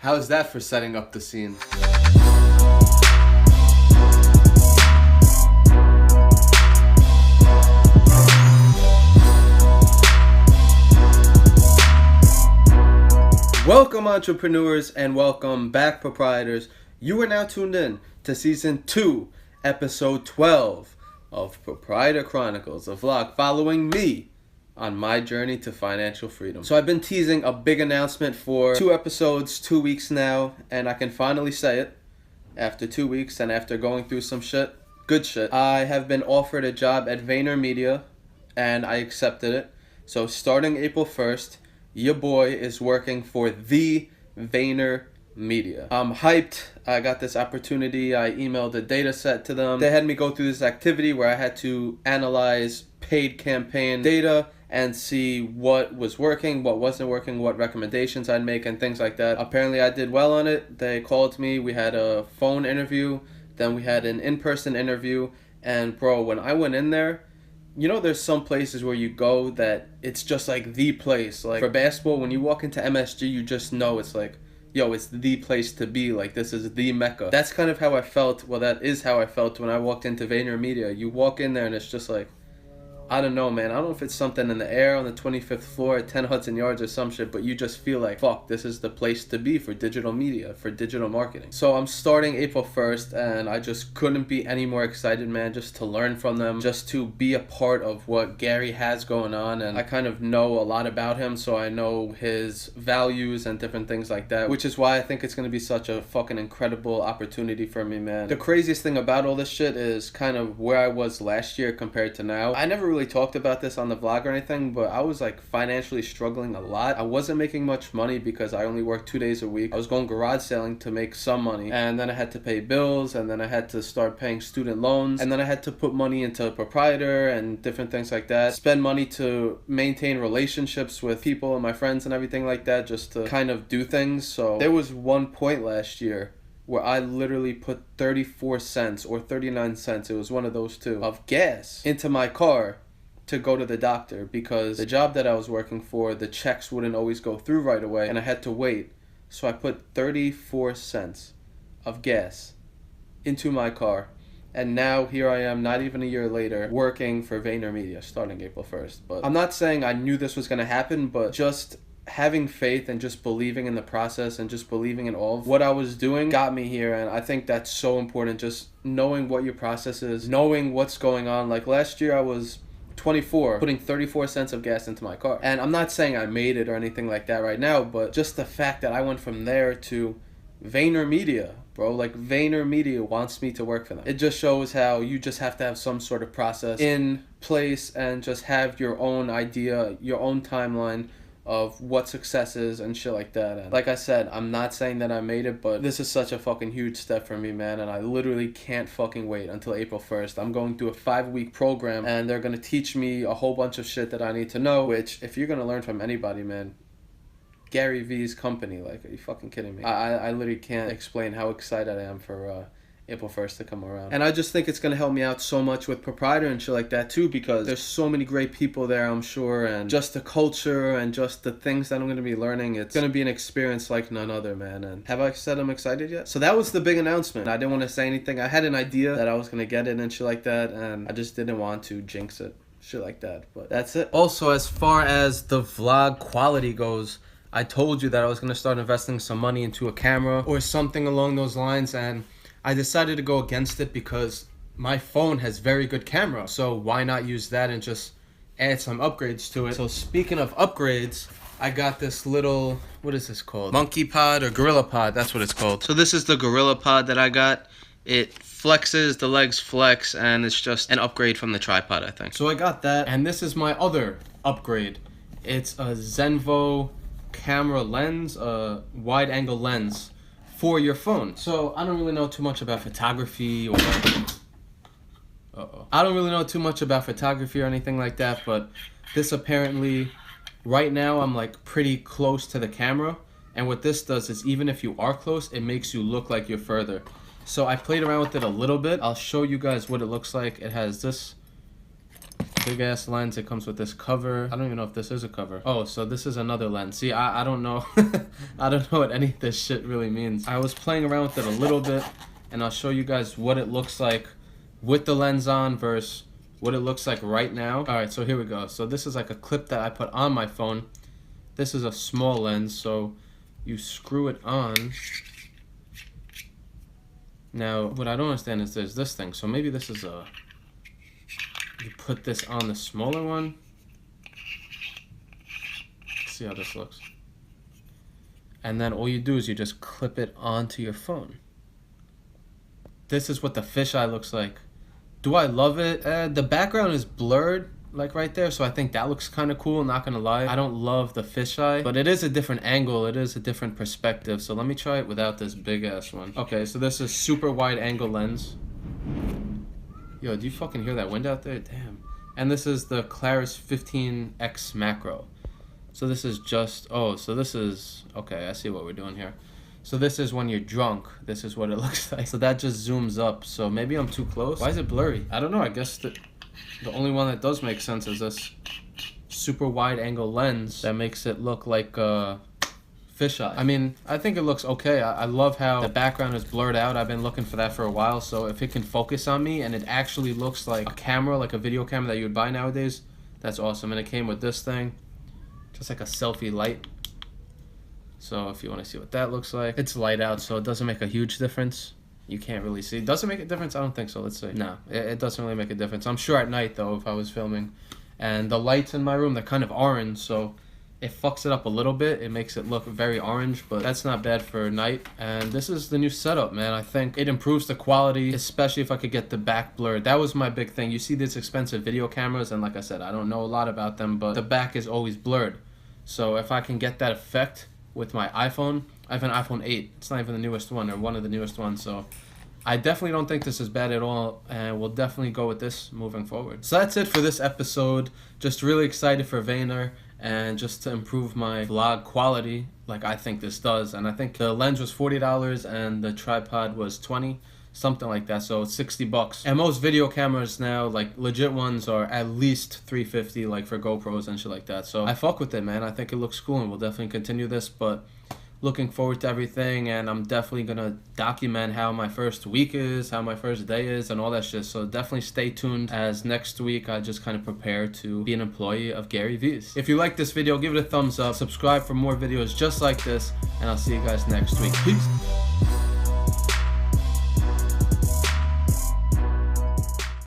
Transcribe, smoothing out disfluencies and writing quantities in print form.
How's that for setting up the scene? Welcome entrepreneurs and welcome back proprietors. You are now tuned in to season 2, episode 12 of Proprietor Chronicles, a vlog following me on my journey to financial freedom. So I've been teasing a big announcement for 2 episodes, 2 weeks now, and I can finally say it after 2 weeks and after going through some shit, good shit. I have been offered a job at VaynerMedia and I accepted it. So starting April 1st, your boy is working for the VaynerMedia. I'm hyped. I got this opportunity. I emailed a data set to them. They had me go through this activity where I had to analyze paid campaign data and see what was working, what wasn't working, what recommendations I'd make, and things like that. Apparently I did well on it. They called me. We had a phone interview. Then we had an in-person interview. And bro, when I went in there, you know, there's some places where you go that it's just like the place. Like for basketball, when you walk into MSG, you just know it's like, yo, it's the place to be. Like, this is the Mecca. That's kind of how I felt. Well, that is how I felt when I walked into VaynerMedia. You walk in there and it's just like, I don't know, man. I don't know if it's something in the air on the 25th floor at 10 Hudson Yards or some shit, but you just feel like, fuck, this is the place to be for digital media, for digital marketing. So I'm starting April 1st, and I just couldn't be any more excited, man, just to learn from them, just to be a part of what Gary has going on. And I kind of know a lot about him, so I know his values and different things like that, which is why I think it's going to be such a fucking incredible opportunity for me, man. The craziest thing about all this shit is kind of where I was last year compared to now. I never really talked about this on the vlog or anything, but I was like financially struggling a lot. I wasn't making much money because I only worked 2 days a week. I was going garage selling to make some money, and then I had to pay bills, and then I had to start paying student loans, and then I had to put money into Proprietor and different things like that, spend money to maintain relationships with people and my friends and everything like that, just to kind of do things. So there was one point last year where I literally put 34 cents or 39 cents, it was one of those two, of gas into my car to go to the doctor, because the job that I was working for, the checks wouldn't always go through right away and I had to wait. So I put 34 cents of gas into my car, and now here I am, not even a year later, working for VaynerMedia starting April 1st. But I'm not saying I knew this was going to happen, but just having faith and just believing in the process and just believing in all of what I was doing got me here. And I think that's so important, just knowing what your process is, knowing what's going on. Like last year I was 24, putting 34 cents of gas into my car. And I'm not saying I made it or anything like that right now, but just the fact that I went from there to VaynerMedia, bro, like VaynerMedia wants me to work for them. It just shows how you just have to have some sort of process in place and just have your own idea, your own timeline of what success is and shit like that. And like I said, I'm not saying that I made it, but this is such a fucking huge step for me, man, and I literally can't fucking wait until April 1st. I'm going through a 5-week program, and they're gonna teach me a whole bunch of shit that I need to know, which, if you're gonna learn from anybody, man, Gary V's company, like, are you fucking kidding me? I literally can't explain how excited I am for April 1st to come around. And I just think it's going to help me out so much with Proprietor and shit like that too, because there's so many great people there, I'm sure, and just the culture and just the things that I'm going to be learning, it's going to be an experience like none other, man. And have I said I'm excited yet? So that was the big announcement. I didn't want to say anything. I had an idea that I was going to get it and shit like that, and I just didn't want to jinx it, shit like that. But that's it. Also, as far as the vlog quality goes, I told you that I was going to start investing some money into a camera or something along those lines, and I decided to go against it because my phone has very good camera, so why not use that and just add some upgrades to it. So speaking of upgrades, I got this little, what is this called? Monkey Pod or Gorilla Pod, that's what it's called. So this is the Gorilla Pod that I got. It flexes, the legs flex, and it's just an upgrade from the tripod, I think. So I got that, and this is my other upgrade. It's a Xenvo camera lens, a wide angle lens for your phone. So I don't really know too much about photography or I don't really know too much about photography or anything like that, but this apparently, right now I'm like pretty close to the camera, and what this does is even if you are close, it makes you look like you're further. So I played around with it a little bit. I'll show you guys what it looks like. It has this big ass lens. It comes with this cover. I don't even know if this is a cover. Oh, so this is another lens. See, I don't know. I don't know what any of this shit really means. I was playing around with it a little bit, and I'll show you guys what it looks like with the lens on versus what it looks like right now. Alright, so here we go. So this is like a clip that I put on my phone. This is a small lens, so you screw it on. Now, what I don't understand is there's this thing. So maybe this is a... You put this on the smaller one. Let's see how this looks. And then all you do is you just clip it onto your phone. This is what the fisheye looks like. Do I love it? The background is blurred, like right there, so I think that looks kind of cool, not gonna lie. I don't love the fisheye, but it is a different angle, it is a different perspective, so let me try it without this big ass one. Okay, so this is super wide angle lens. Yo, do you fucking hear that wind out there? Damn. And this is the Claris 15X macro. So this is just, oh, so this is, okay, I see what we're doing here. So this is when you're drunk. This is what it looks like. So that just zooms up. So maybe I'm too close. Why is it blurry? I don't know. I guess the only one that does make sense is this super wide angle lens that makes it look like a fisheye. I mean, I think it looks okay. I love how the background is blurred out. I've been looking for that for a while. So if it can focus on me and it actually looks like a camera, like a video camera that you would buy nowadays, that's awesome. And it came with this thing, just like a selfie light. So if you want to see what that looks like, it's light out, so it doesn't make a huge difference. You can't really see. Does it make a difference? I don't think so. Let's see. No, it doesn't really make a difference. I'm sure at night, though, if I was filming. And the lights in my room, they're kind of orange, so it fucks it up a little bit. It makes it look very orange, but that's not bad for night. And this is the new setup, man. I think it improves the quality, especially if I could get the back blurred. That was my big thing. You see these expensive video cameras, and like I said, I don't know a lot about them, but the back is always blurred. So if I can get that effect with my iPhone, I have an iPhone 8. It's not even the newest one or one of the newest ones, so I definitely don't think this is bad at all, and we'll definitely go with this moving forward. So that's it for this episode. Just really excited for Vayner and just to improve my vlog quality like I think this does. And I think the lens was $40 and the tripod was $20, something like that, so it's $60. And most video cameras now, like legit ones, are at least $350, like for GoPros and shit like that. So I fuck with it, man. I think it looks cool, and we'll definitely continue this. But looking forward to everything, and I'm definitely gonna document how my first week is, how my first day is, and all that shit. So definitely stay tuned, as next week I just kind of prepare to be an employee of Gary V's. If you like this video, give it a thumbs up, subscribe for more videos just like this, and I'll see you guys next week. Peace.